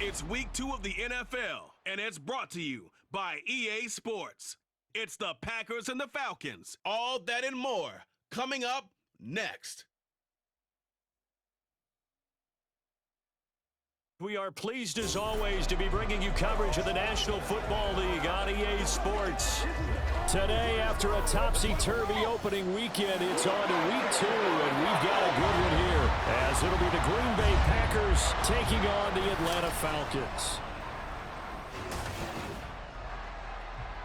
It's week 2 of the NFL, and it's brought to you by EA Sports. It's the Packers and the Falcons. All that and more coming up next. We are pleased as always to be bringing you coverage of the National Football League on EA Sports. Today, after a topsy-turvy opening weekend, it's on to week 2, and we've got a good one here, as it'll be the Green Bay Packers taking on the Atlanta Falcons.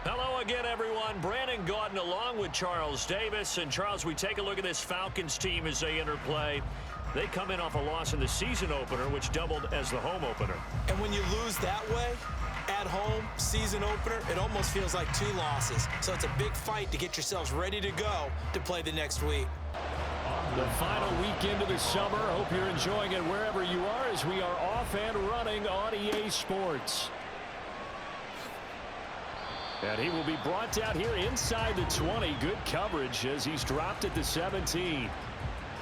Hello again, everyone. Brandon Gaudin along with Charles Davis. And Charles, we take a look at this Falcons team as they enter play. They come in off a loss in the season opener, which doubled as the home opener. And when you lose that way, at home, season opener, it almost feels like 2 losses. So it's a big fight to get yourselves ready to go to play the next week. The final weekend of the summer. Hope you're enjoying it wherever you are as we are off and running on EA Sports. And he will be brought down here inside the 20. Good coverage as he's dropped at the 17.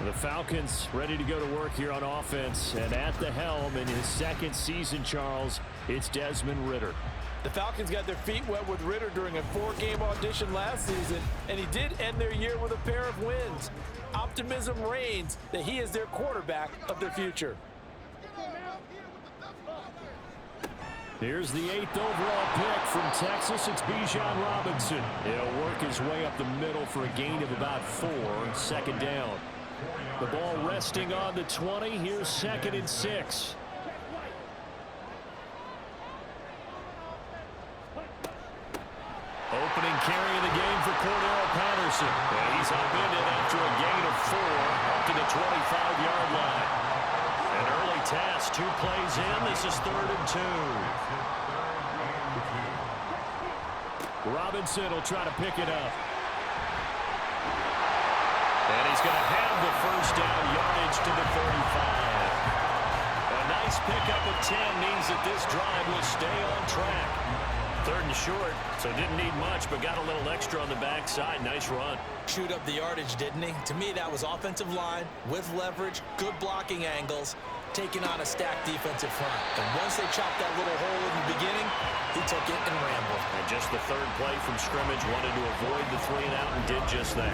The Falcons ready to go to work here on offense. And at the helm in his second season, Charles, it's Desmond Ridder. The Falcons got their feet wet with Ridder during a 4-game audition last season, and he did end their year with a pair of wins. Optimism reigns that he is their quarterback of the future. Here's the 8th overall pick from Texas. It's Bijan Robinson. He'll work his way up the middle for a gain of about 4, second down. The ball resting on the 20. Here's 2nd and 6. Opening carry of the game for Cordell Patterson. And he's upended after a gain of 4 up to the 25-yard line. An early task, 2 plays in. This is 3rd and 2. Robinson will try to pick it up. And he's going to have the first down, yardage to the 35. A nice pickup of 10 means that this drive will stay on track. 3rd and short, so didn't need much, but got a little extra on the backside. Nice run. Chewed up the yardage, didn't he? To me, that was offensive line with leverage, good blocking angles, taking on a stacked defensive front. And once they chopped that little hole in the beginning, he took it and rambled. And just the 3rd play from scrimmage, wanted to avoid the 3 and out and did just that.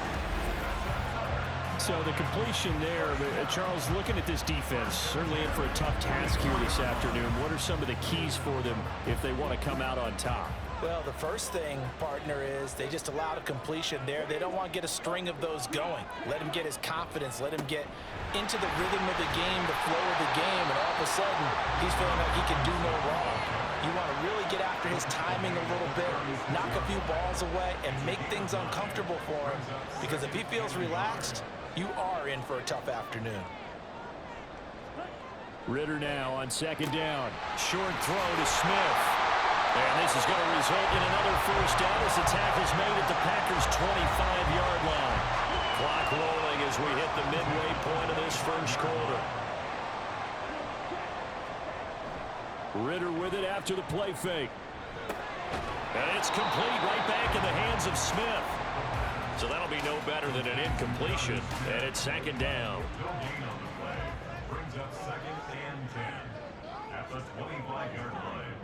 So the completion there, Charles, looking at this defense, certainly in for a tough task here this afternoon. What are some of the keys for them if they want to come out on top? Well, the first thing, partner, is they just allowed a completion there. They don't want to get a string of those going. Let him get his confidence. Let him get into the rhythm of the game, the flow of the game, and all of a sudden, he's feeling like he can do no wrong. You want to really get after his timing a little bit, knock a few balls away, and make things uncomfortable for him. Because if he feels relaxed, you are in for a tough afternoon. Ridder now on 2nd down. Short throw to Smith. And this is going to result in another first down as the tackle's made at the Packers' 25-yard line. Clock rolling as we hit the midway point of this first quarter. Ridder with it after the play fake. And it's complete right back in the hands of Smith. So that'll be no better than an incompletion. And it's 2nd down. Brings up 2nd and 10 at the 25-yard line.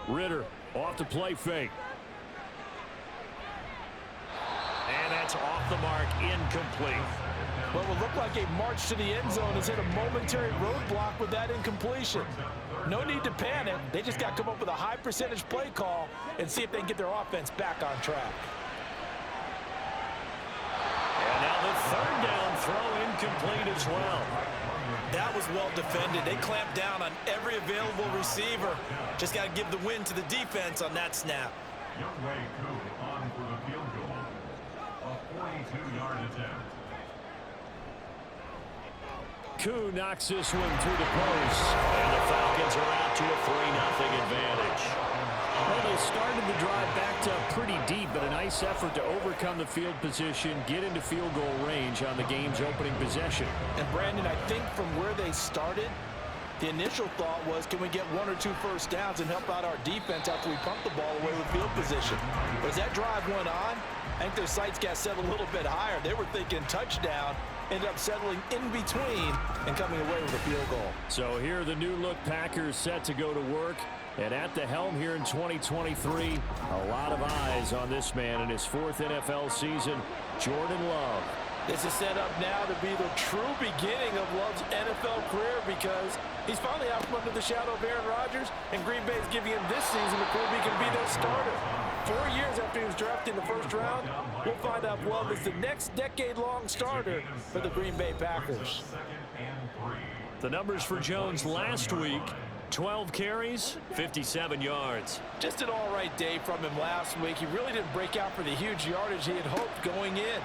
Ridder off the play fake. And that's off the mark, incomplete. What will look like a march to the end zone has hit a momentary roadblock with that incompletion. No need to panic. They just got to come up with a high percentage play call and see if they can get their offense back on track. And now the 3rd down throw incomplete as well. That was well defended. They clamped down on every available receiver. Just got to give the win to the defense on that snap. Youngway Koo on for the field goal. A 42-yard attempt. Koo knocks this one through the post. And the Falcons are out to a 3-0 advantage. Well, they started the drive backed up pretty deep, but a nice effort to overcome the field position, get into field goal range on the game's opening possession. And Brandon, I think from where they started, the initial thought was, can we get 1 or 2 first downs and help out our defense after we pump the ball away with field position? But as that drive went on, I think their sights got set a little bit higher. They were thinking touchdown, ended up settling in between and coming away with a field goal. So here are the new look Packers set to go to work. And at the helm here in 2023, a lot of eyes on this man in his 4th NFL season, Jordan Love. This is set up now to be the true beginning of Love's NFL career because he's finally out from under the shadow of Aaron Rodgers, and Green Bay's giving him this season to prove he can be their starter. 4 years after he was drafted in the first round, we'll find out if Love is the next decade-long starter for the Green Bay Packers. The numbers for Jones last week: 12 carries, 57 yards. Just an all-right day from him last week. He really didn't break out for the huge yardage he had hoped going in.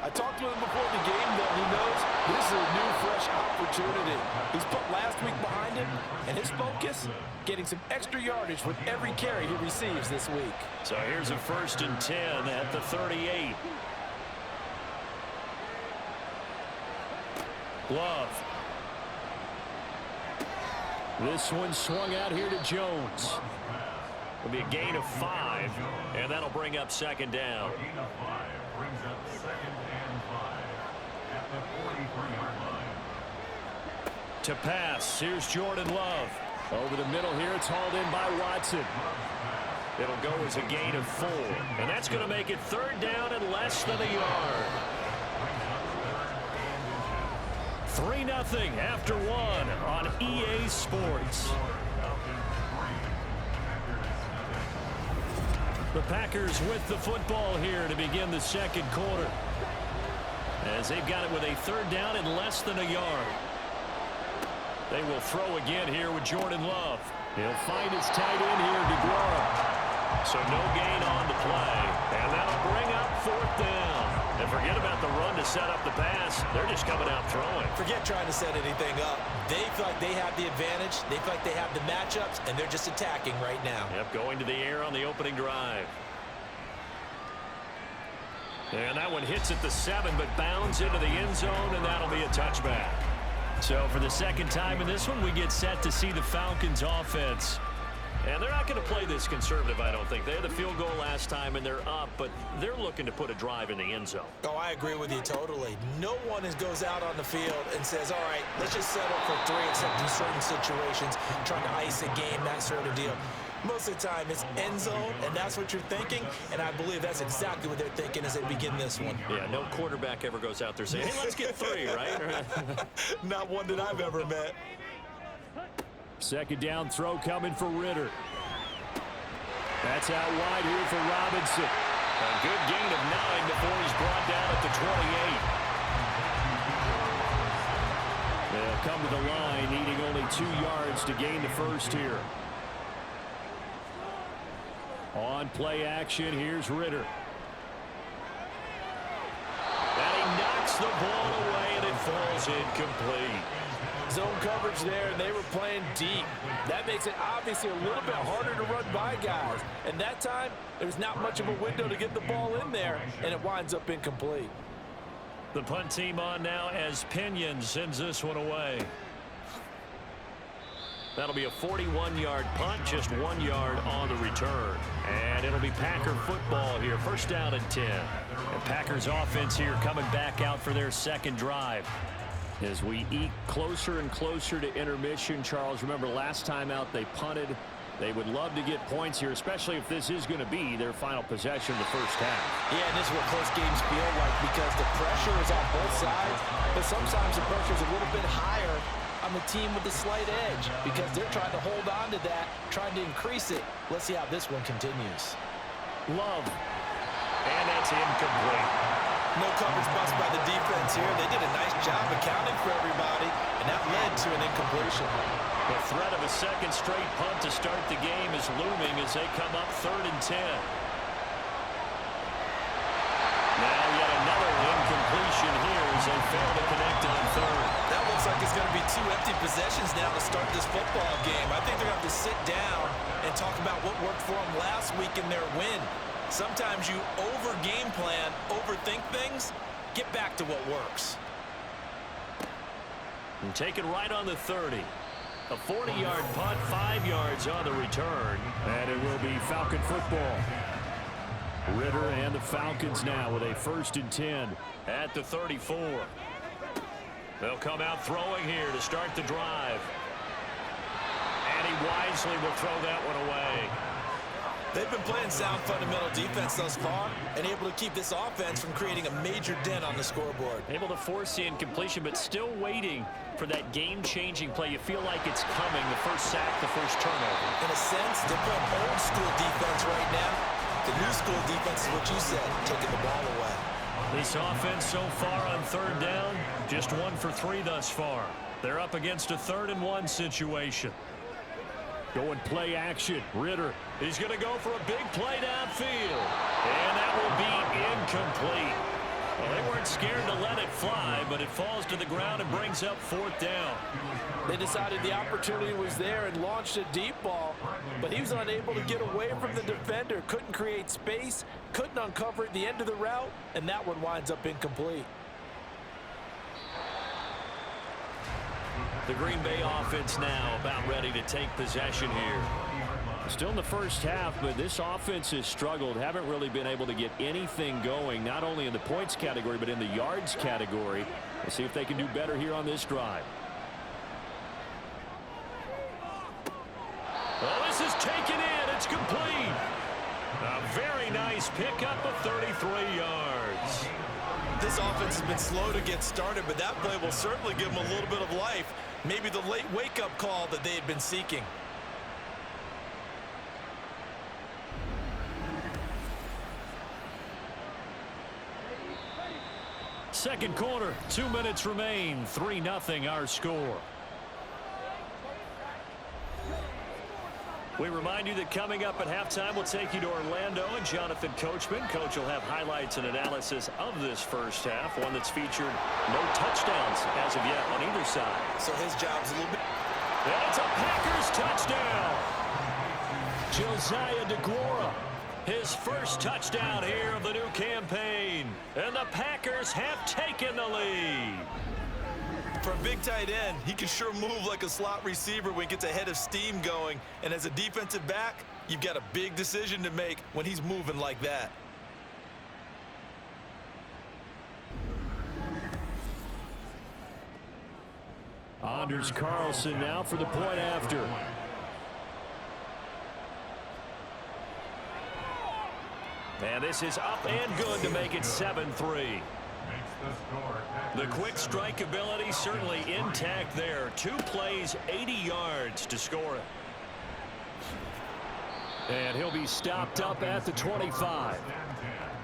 I talked to him before the game, though. He knows this is a new, fresh opportunity. He's put last week behind him, and his focus, getting some extra yardage with every carry he receives this week. So here's a 1st and 10 at the 38. Love. This one swung out here to Jones. It'll be a gain of 5, and that'll bring up 2nd down. Gain of 5 brings up 2nd and 5 at the 43-yard line. To pass, here's Jordan Love. Over the middle here, it's hauled in by Watson. It'll go as a gain of 4, and that's going to make it 3rd down and less than a yard. 3-0 after 1 on EA Sports. The Packers with the football here to begin the 2nd quarter, as they've got it with a 3rd down and less than a yard. They will throw again here with Jordan Love. He'll find his tight end here, DeGrom. So no gain on the play, and that'll bring up 4th down. And forget about the run to set up the pass. They're just coming out throwing. Forget trying to set anything up. They feel like they have the advantage. They feel like they have the matchups, and they're just attacking right now. Yep, going to the air on the opening drive. And that one hits at the 7, but bounds into the end zone, and that'll be a touchback. So for the 2nd time in this one, we get set to see the Falcons offense. And they're not going to play this conservative, I don't think. They had the field goal last time, and they're up, but they're looking to put a drive in the end zone. Oh, I agree with you totally. No one goes out on the field and says, all right, let's just settle for 3, except in certain situations, trying to ice a game, that sort of deal. Most of the time, it's end zone, and that's what you're thinking, and I believe that's exactly what they're thinking as they begin this one. Yeah, no quarterback ever goes out there saying, hey, let's get 3, right? Not one that I've ever met. 2nd down throw coming for Ritter. That's out wide here for Robinson. A good gain of 9 before he's brought down at the 28. They'll come to the line, needing only 2 yards to gain the 1st here. On play action, here's Ritter. And he knocks the ball away, and it falls incomplete. Zone coverage there, and they were playing deep. That makes it obviously a little bit harder to run by guys. And that time, there was not much of a window to get the ball in there, and it winds up incomplete. The punt team on now as Pinion sends this one away. That'll be a 41-yard punt, just 1 yard on the return. And it'll be Packer football here, 1st down and 10. And Packers offense here coming back out for their 2nd drive. As we eke closer and closer to intermission, Charles, remember last time out they punted. They would love to get points here, especially if this is going to be their final possession of the 1st half. Yeah, and this is what close games feel like because the pressure is on both sides, but sometimes the pressure is a little bit higher on the team with the slight edge because they're trying to hold on to that, trying to increase it. Let's see how this one continues. Love. And that's incomplete. No coverage bust by the defense here. They did a nice job accounting for everybody, and that led to an incompletion. The threat of a 2nd straight punt to start the game is looming as they come up 3rd and 10. Now yet another incompletion here as they fail to connect on 3rd. That looks like it's going to be 2 empty possessions now to start this football game. I think they're going to have to sit down and talk about what worked for them last week in their win. Sometimes you over-game plan, overthink things, get back to what works. And take it right on the 30. A 40-yard punt, 5 yards on the return. And it will be Falcon football. Ritter and the Falcons now with a 1st and 10 at the 34. They'll come out throwing here to start the drive. And he wisely will throw that one away. They've been playing sound fundamental defense thus far and able to keep this offense from creating a major dent on the scoreboard. Able to force the incompletion, but still waiting for that game-changing play. You feel like it's coming, the first sack, the first turnover. In a sense, they're playing old school defense right now. The new school defense is what you said, taking the ball away. This offense so far on 3rd down, just 1 for 3 thus far. They're up against a 3rd and 1 situation. Going play action. Ritter. He's going to go for a big play downfield. And that will be incomplete. Well, they weren't scared to let it fly, but it falls to the ground and brings up 4th down. They decided the opportunity was there and launched a deep ball, but he was unable to get away from the defender. Couldn't create space, couldn't uncover at the end of the route, and that one winds up incomplete. The Green Bay offense now about ready to take possession here. Still in the first half, but this offense has struggled. Haven't really been able to get anything going, not only in the points category, but in the yards category. Let's see if they can do better here on this drive. Well, this is taken in. It's complete. A very nice pickup of 33 yards. This offense has been slow to get started, but that play will certainly give them a little bit of life. Maybe the late wake-up call that they had been seeking. Second quarter, 2 minutes remain. 3-0 our score. We remind you that coming up at halftime, we'll take you to Orlando and Jonathan Coachman. Coach will have highlights and analysis of this first half, one that's featured no touchdowns as of yet on either side. So his job's a little bit... And it's a Packers touchdown. Josiah DeGuara, his first touchdown here of the new campaign. And the Packers have taken the lead. For a big tight end, he can sure move like a slot receiver when he gets a head of steam going. And as a defensive back, you've got a big decision to make when he's moving like that. Anders Carlson now for the point after. And this is up and good to make it 7-3. The quick strike ability certainly intact there. 2 plays, 80 yards to score it. And he'll be stopped up at the 25.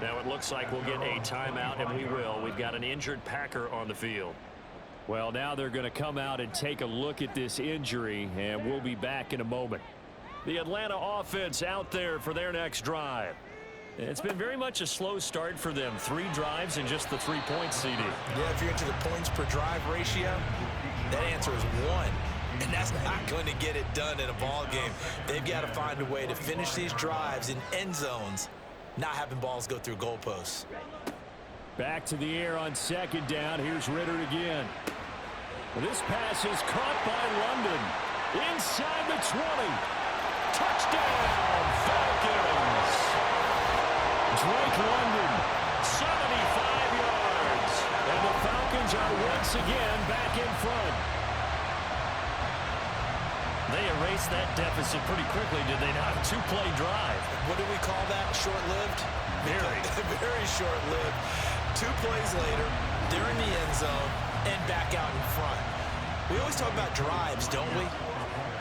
Now it looks like we'll get a timeout, and we will. We've got an injured Packer on the field. Well, now they're going to come out and take a look at this injury, and we'll be back in a moment. The Atlanta offense out there for their next drive. It's been very much a slow start for them. 3 drives and just the 3 points, CD. Yeah, if you're into the points per drive ratio, that answer is 1. And that's not going to get it done in a ball game. They've got to find a way to finish these drives in end zones, not having balls go through goalposts. Back to the air on 2nd down. Here's Ritter again. This pass is caught by London. Inside the 20. Touchdown, Falcons. Drake London, 75 yards. And the Falcons are once again back in front. They erased that deficit pretty quickly, did they not? 2-play drive. What do we call that? Short-lived? Very short-lived. 2 plays later, they're in the end zone and back out in front. We always talk about drives, don't we?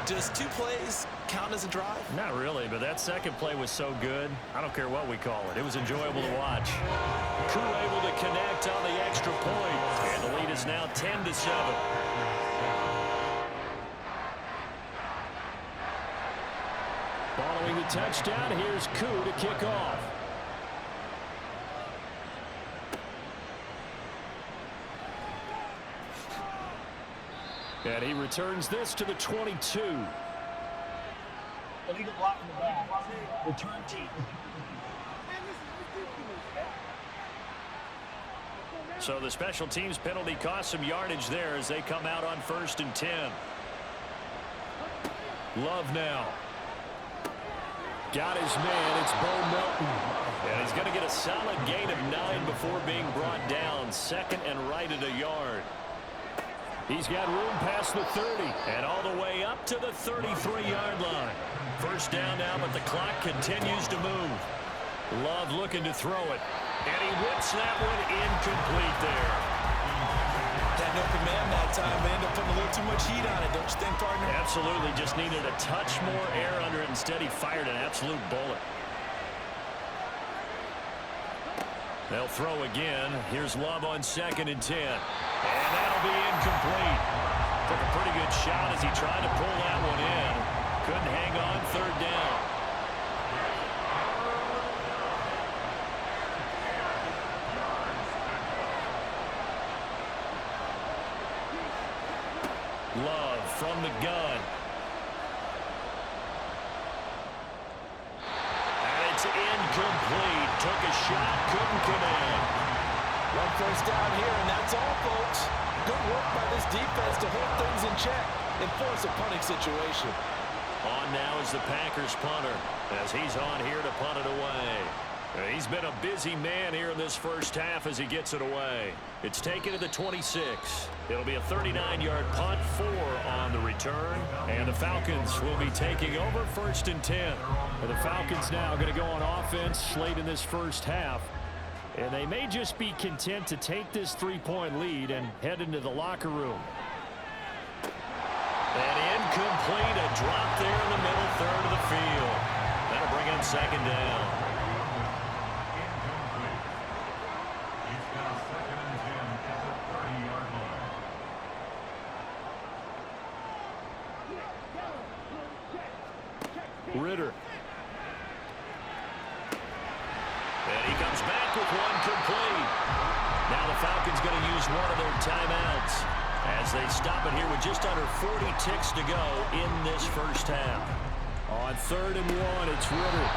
Does 2 plays count as a drive? Not really, but that second play was so good. I don't care what we call it. It was enjoyable to watch. Koo able to connect on the extra point, and the lead is now 10-7. Following the touchdown, here's Koo to kick off. And he returns this to the 22. Illegal block in the back. Return team. So the special teams penalty cost some yardage there as they come out on 1st and 10. Love now. Got his man. It's Bo Melton. And he's going to get a solid gain of 9 before being brought down. Second and right at a yard. He's got room past the 30 and all the way up to the 33-yard line. First down now, but the clock continues to move. Love looking to throw it. And he whips that one incomplete there. Had no command that time. They ended up putting a little too much heat on it, don't you think, partner? Absolutely. Just needed a touch more air under it. Instead, he fired an absolute bullet. They'll throw again. Here's Love on 2nd and 10. And that'll be incomplete. Took a pretty good shot as he tried to pull that one in. Couldn't hang on 3rd down. Love from the gun. And it's incomplete. Took a shot, couldn't connect. One first down here, and that's all, folks. Good work by this defense to hold things in check and force a punting situation. On now is the Packers punter as he's on here to punt it away. He's been a busy man here in this first half as he gets it away. It's taken to the 26. It'll be a 39-yard punt, 4 on the return. And the Falcons will be taking over 1st and 10. And the Falcons now going to go on offense late in this first half. And they may just be content to take this 3-point lead and head into the locker room. And incomplete, a drop there in the middle third of the field. That'll bring him 2nd down. Ritter. And he comes back with one complete. Now the Falcons going to use one of their timeouts as they stop it here with just under 40 ticks to go in this first half. On 3rd and 1, it's Ritter.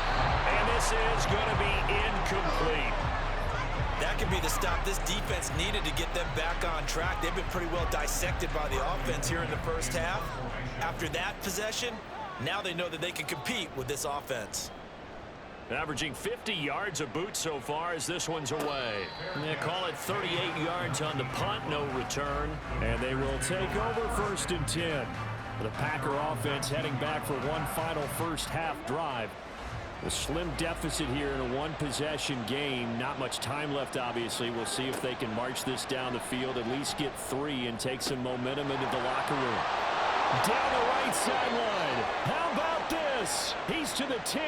And this is going to be incomplete. That could be the stop this defense needed to get them back on track. They've been pretty well dissected by the offense here in the first half. After that possession, now they know that they can compete with this offense. Averaging 50 yards a boot so far as this one's away. They call it 38 yards on the punt, no return. And they will take over 1st and 10. The Packer offense heading back for one final first half drive. A slim deficit here in a one-possession game. Not much time left, obviously. We'll see if they can march this down the field, at least get 3 and take some momentum into the locker room. Down the right sideline. How about this? He's to the 10.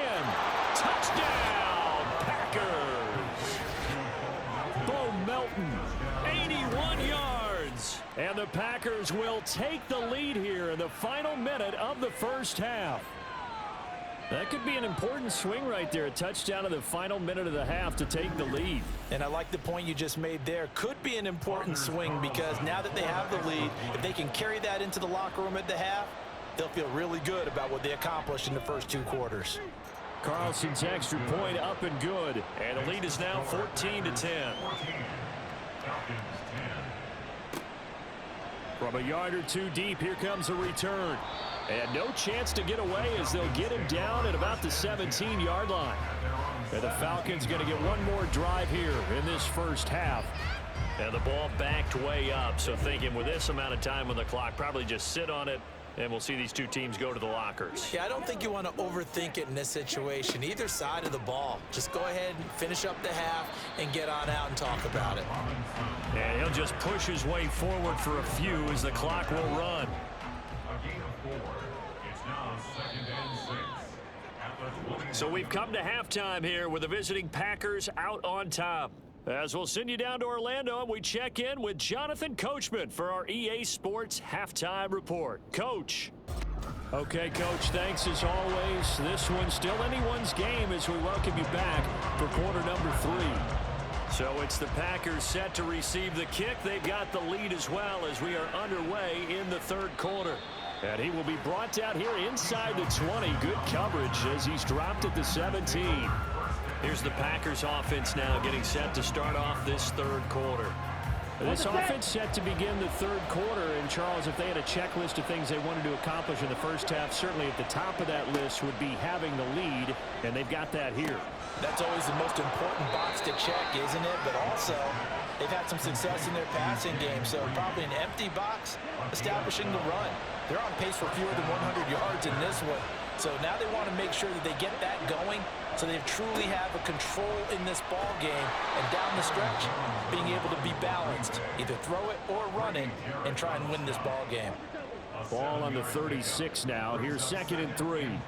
Touchdown, Packers. Bo Melton, 81 yards. And the Packers will take the lead here in the final minute of the first half. That could be an important swing right there. A touchdown in the final minute of the half to take the lead. And I like the point you just made there. Could be an important swing because now that they have the lead, if they can carry that into the locker room at the half, they'll feel really good about what they accomplished in the first 2 quarters. Carlson's extra point up and good. And the lead is now 14-10. From a yard or 2 deep, here comes a return. And no chance to get away as they'll get him down at about the 17-yard line. And the Falcons going to get one more drive here in this first half. And the ball backed way up. So thinking with this amount of time on the clock, probably just sit on it. And we'll see these 2 teams go to the lockers. Yeah, I don't think you want to overthink it in this situation. Either side of the ball. Just go ahead and finish up the half and get on out and talk about it. And he'll just push his way forward for a few as the clock will run. So we've come to halftime here with the visiting Packers out on top. As we'll send you down to Orlando, and we check in with Jonathan Coachman for our EA Sports Halftime Report. Coach. Okay, Coach, thanks as always. This one's still anyone's game as we welcome you back for quarter number 3. So it's the Packers set to receive the kick. They've got the lead as well as we are underway in the 3rd quarter. And he will be brought down here inside the 20. Good coverage as he's dropped at the 17. Here's the Packers offense now getting set to start off this 3rd quarter. This offense set to begin the third quarter. And, Charles, if they had a checklist of things they wanted to accomplish in the first half, certainly at the top of that list would be having the lead, and they've got that here. That's always the most important box to check, isn't it? But also, they've had some success in their passing game, so probably an empty box establishing the run. They're on pace for fewer than 100 yards in this one. So now they want to make sure that they get that going so they truly have a control in this ball game and down the stretch being able to be balanced, either throw it or run it and try and win this ball game. Ball on the 36 now. Here's 2nd and 3. At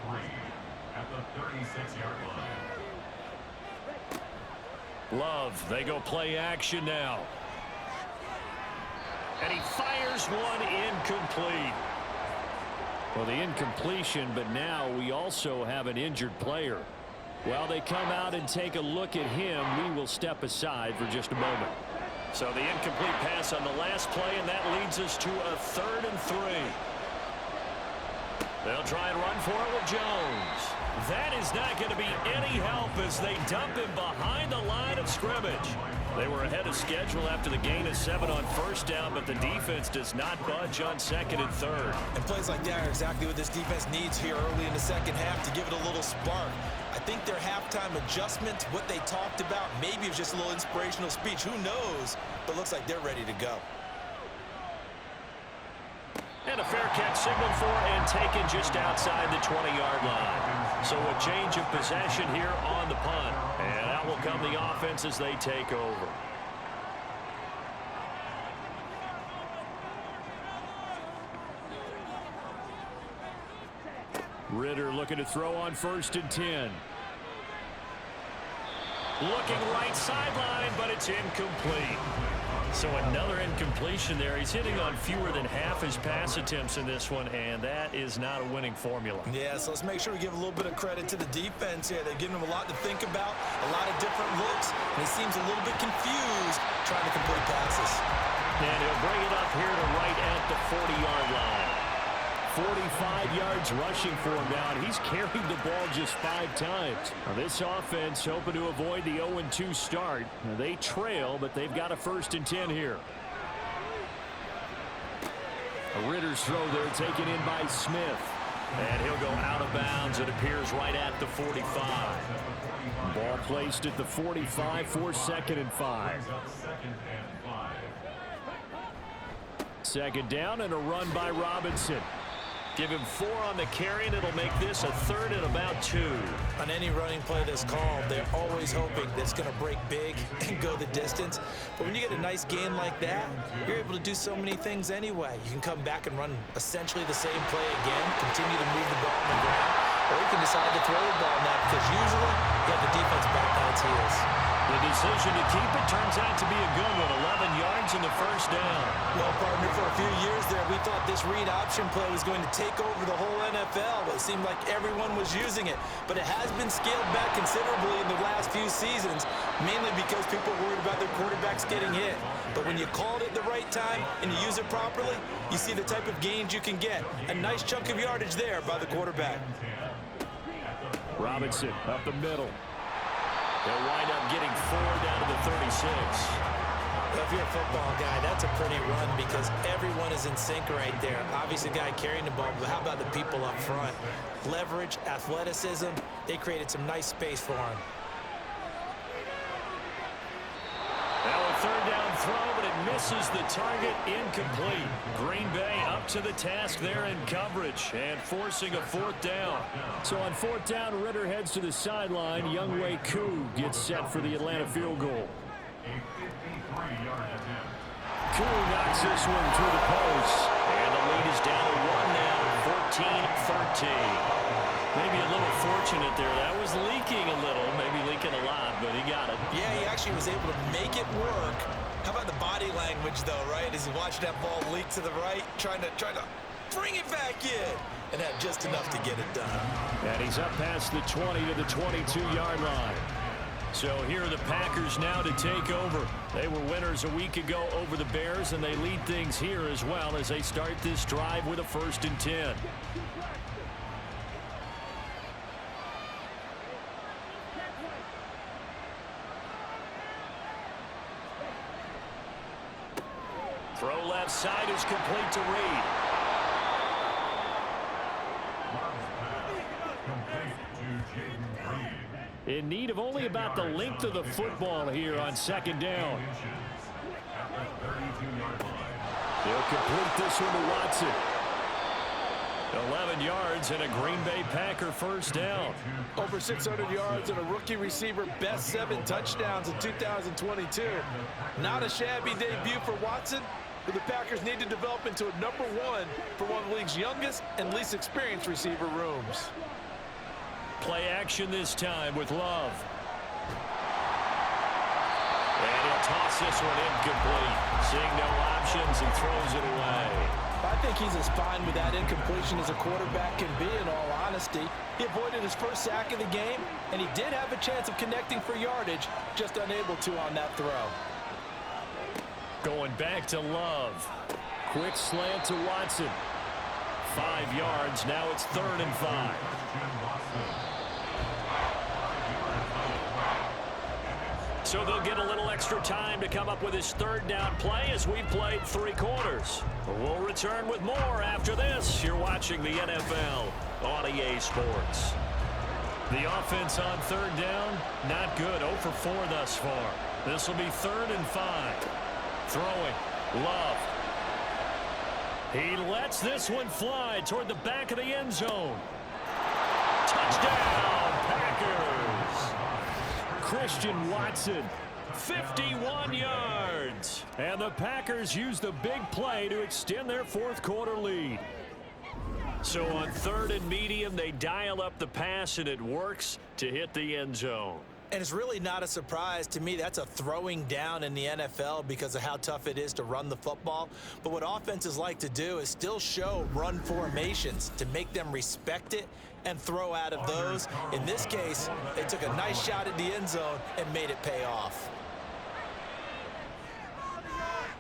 the 36-yard line. Love, they go play action now. And he fires one incomplete. Well, the incompletion, but now we also have an injured player. While they come out and take a look at him, we will step aside for just a moment. So the incomplete pass on the last play, and that leads us to a 3rd and 3. They'll try and run for it with Jones. That is not going to be any help as they dump him behind the line of scrimmage. They were ahead of schedule after the gain of 7 on first down, but the defense does not budge on 2nd and 3rd. And plays like that are exactly what this defense needs here early in the second half to give it a little spark. I think their halftime adjustment, what they talked about, maybe it was just a little inspirational speech. Who knows? But looks like they're ready to go. And a fair catch signaled for and taken just outside the 20-yard line. So a change of possession here on the punt. And out will come the offense as they take over. Ritter looking to throw on 1st and 10. Looking right sideline, but it's incomplete. So another incompletion there. He's hitting on fewer than half his pass attempts in this one, and that is not a winning formula. Yeah, so let's make sure we give a little bit of credit to the defense here. They're giving him a lot to think about, a lot of different looks, and he seems a little bit confused trying to complete passes. And he'll bring it up here to right at the 40-yard line. 45 yards rushing for him now, and he's carried the ball just 5 times. Now this offense hoping to avoid the 0-2 start. Now they trail, but they've got a 1st and 10 here. A Ritter's throw there taken in by Smith. And he'll go out of bounds, it appears, right at the 45. Ball placed at the 45 for 2nd and 5. 2nd down and a run by Robinson. Give him 4 on the carry, and it'll make this a 3rd and about 2. On any running play that's called, they're always hoping that it's going to break big and go the distance. But when you get a nice gain like that, you're able to do so many things anyway. You can come back and run essentially the same play again, continue to move the ball on the ground, or you can decide to throw the ball now because usually you have the defense back on its heels. The decision to keep it turns out to be a good one. 11 yards in the 1st down. Well, partner, for a few years there, we thought this read option play was going to take over the whole NFL. It seemed like everyone was using it. But it has been scaled back considerably in the last few seasons, mainly because people are worried about their quarterbacks getting hit. But when you call it at the right time and you use it properly, you see the type of gains you can get. A nice chunk of yardage there by the quarterback. Robinson up the middle. They'll wind up getting 4 down to the 36. Well, if you're a football guy, that's a pretty run because everyone is in sync right there. Obviously, the guy carrying the ball, but how about the people up front? Leverage, athleticism, they created some nice space for him. Now a 3rd down throw, but it misses the target, incomplete. Green Bay up to the task there in coverage and forcing a 4th down. So on 4th down, Ritter heads to the sideline. Younghoe Koo gets set for the Atlanta field goal. Koo knocks this one through the post, and the lead is down to 1 now, 14-13. Maybe a little fortunate there. That was leaking a little, maybe leaking a lot, but he got it. Yeah, he actually was able to make it work. How about the body language, though, right? As he watched that ball leak to the right, trying to bring it back in, and had just enough to get it done. And he's up past the 20 to the 22-yard line. So here are the Packers now to take over. They were winners a week ago over the Bears, and they lead things here as well as they start this drive with a 1st and 10. Throw left side is complete to Reed. In need of only about the length of the football here on second down. They'll complete this one to Watson. 11 yards and a Green Bay Packer first down. Over 600 yards and a rookie receiver, best 7 touchdowns in 2022. Not a shabby debut for Watson, who the Packers need to develop into a #1 for one of the league's youngest and least experienced receiver rooms. Play action this time with Love. And he'll toss this one incomplete. Seeing no options, he throws it away. I think he's as fine with that incompletion as a quarterback can be, in all honesty. He avoided his first sack of the game, and he did have a chance of connecting for yardage, just unable to on that throw. Going back to Love. Quick slant to Watson. 5 yards. Now it's 3rd and 5. So they'll get a little extra time to come up with his 3rd down play as we've played 3 quarters. We'll return with more after this. You're watching the NFL on EA Sports. The offense on 3rd down, not good. 0 for 4 thus far. This will be 3rd and 5. Throwing, Love. He lets this one fly toward the back of the end zone. Touchdown, Packers! Christian Watson, 51 yards. And the Packers use the big play to extend their 4th quarter lead. So on 3rd and medium, they dial up the pass, and it works to hit the end zone. And it's really not a surprise to me. That's a throwing down in the NFL because of how tough it is to run the football. But what offenses like to do is still show run formations to make them respect it and throw out of those. In this case, they took a nice shot at the end zone and made it pay off.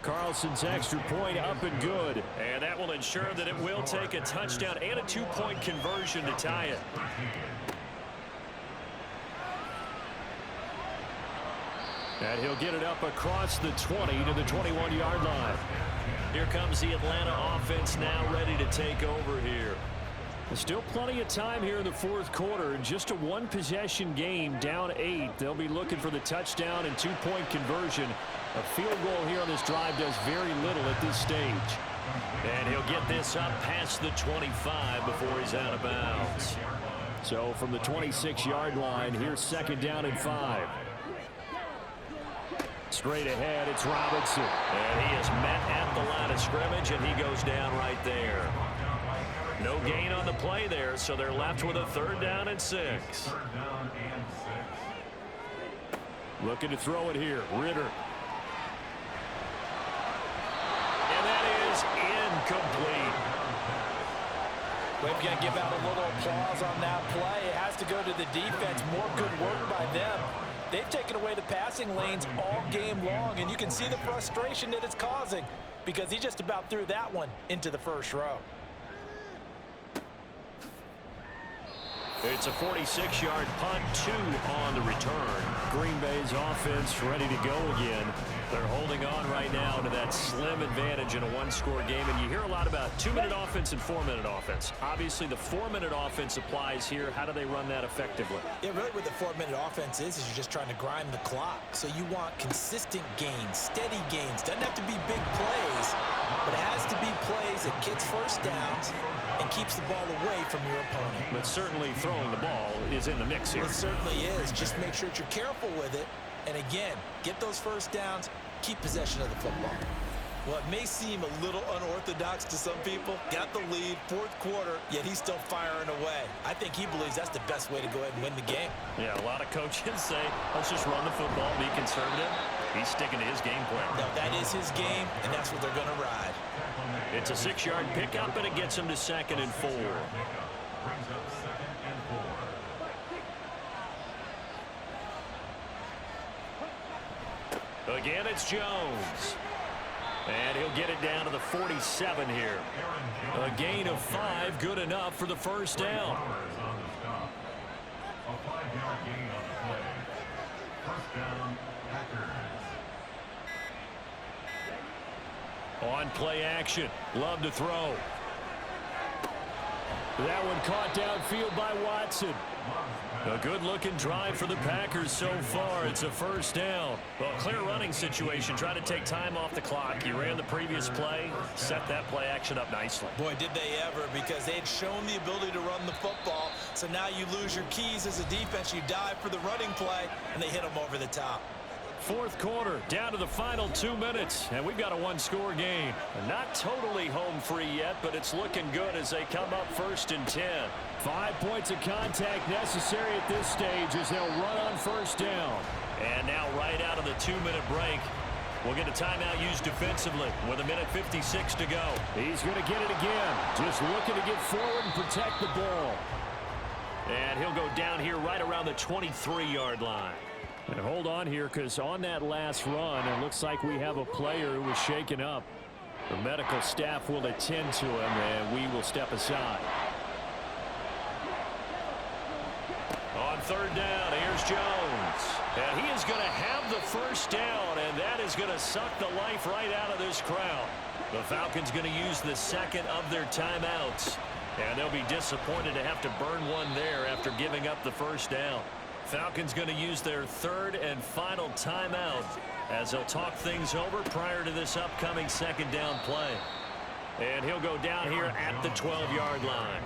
Carlson's extra point up and good. And that will ensure that it will take a touchdown and a 2-point conversion to tie it. And he'll get it up across the 20 to the 21-yard line. Here comes the Atlanta offense now ready to take over here. There's still plenty of time here in the 4th quarter. Just a 1-possession game, down 8. They'll be looking for the touchdown and 2-point conversion. A field goal here on this drive does very little at this stage. And he'll get this up past the 25 before he's out of bounds. So from the 26-yard line, here's 2nd down and 5. Straight ahead, it's Robinson. And he is met at the line of scrimmage, and he goes down right there. No gain on the play there, so they're left with a 3rd down and 6. Looking to throw it here, Ritter. And that is incomplete. We've got to give out a little applause on that play. It has to go to the defense. More good work by them. They've taken away the passing lanes all game long, and you can see the frustration that it's causing because he just about threw that one into the first row. It's a 46-yard punt, 2 on the return. Green Bay's offense ready to go again. They're holding on right now to that slim advantage in a 1-score game. And you hear a lot about 2-minute offense and 4-minute offense. Obviously, the 4-minute offense applies here. How do they run that effectively? Yeah, really what the 4-minute offense is you're just trying to grind the clock. So you want consistent gains, steady gains. Doesn't have to be big plays, but it has to be plays that gets first downs and keeps the ball away from your opponent. But certainly throwing the ball is in the mix here. It certainly is. Just make sure that you're careful with it. And again, get those first downs, keep possession of the football. Well, it may seem a little unorthodox to some people. Got the lead, 4th quarter, yet he's still firing away. I think he believes that's the best way to go ahead and win the game. Yeah, a lot of coaches say, let's just run the football, be conservative. He's sticking to his game plan. No, that is his game, and that's what they're going to ride. It's a 6-yard pickup, and it gets him to 2nd and 4. Again, it's Jones. And he'll get it down to the 47 here. A gain of 5, good enough for the first down. A 5-yard gain on the play. First down, Packers. On play action. Love to throw. That one caught downfield by Watson. A good-looking drive for the Packers so far. It's a first down. Well, clear running situation. Trying to take time off the clock. He ran the previous play, set that play action up nicely. Boy, did they ever, because they had shown the ability to run the football. So now you lose your keys as a defense. You dive for the running play, and they hit them over the top. Fourth quarter, down to the final 2 minutes, and we've got a one-score game. Not totally home free yet, but it's looking good as they come up 1st and 10. 5 points of contact necessary at this stage as they'll run on first down. And now right out of the 2-minute break, we'll get a timeout used defensively with 1:56 to go. He's going to get it again, just looking to get forward and protect the ball. And he'll go down here right around the 23-yard line. And hold on here, because on that last run, it looks like we have a player who was shaken up. The medical staff will attend to him, and we will step aside. On third down, here's Jones. And he is going to have the first down, and that is going to suck the life right out of this crowd. The Falcons going to use the second of their timeouts, and they'll be disappointed to have to burn one there after giving up the first down. Falcons going to use their third and final timeout as they'll talk things over prior to this upcoming second down play. And he'll go down here at the 12-yard line.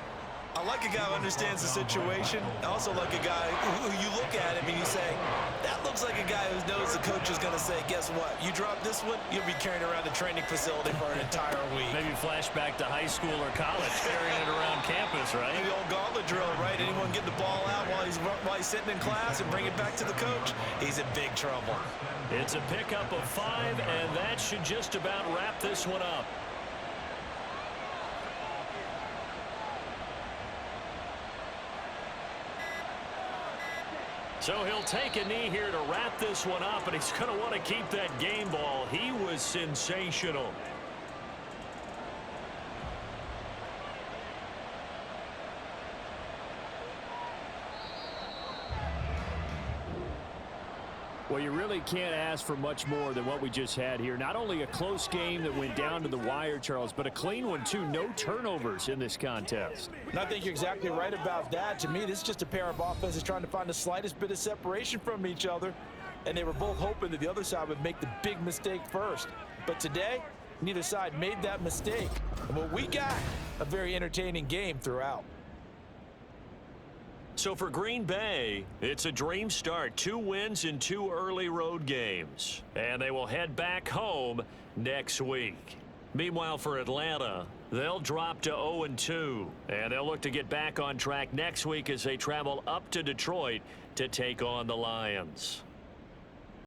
I like a guy who understands the situation. I also like a guy who you look at him and you say, that looks like a guy who knows the coach is going to say, guess what? You drop this one, you'll be carrying around the training facility for an entire week. Maybe flashback to high school or college, carrying it around campus, right? The old gauntlet drill, right? Anyone get the ball out while he's sitting in class and bring it back to the coach? He's in big trouble. It's a pickup of 5, and that should just about wrap this one up. So he'll take a knee here to wrap this one up, and he's going to want to keep that game ball. He was sensational. Well, you really can't ask for much more than what we just had here. Not only a close game that went down to the wire, Charles, but a clean one, too. No turnovers in this contest. And I think you're exactly right about that. To me, this is just a pair of offenses trying to find the slightest bit of separation from each other. And they were both hoping that the other side would make the big mistake first. But today, neither side made that mistake. And what we got, a very entertaining game throughout. So for Green Bay, it's a dream start. 2 wins in 2 early road games. And they will head back home next week. Meanwhile, for Atlanta, they'll drop to 0-2. And they'll look to get back on track next week as they travel up to Detroit to take on the Lions.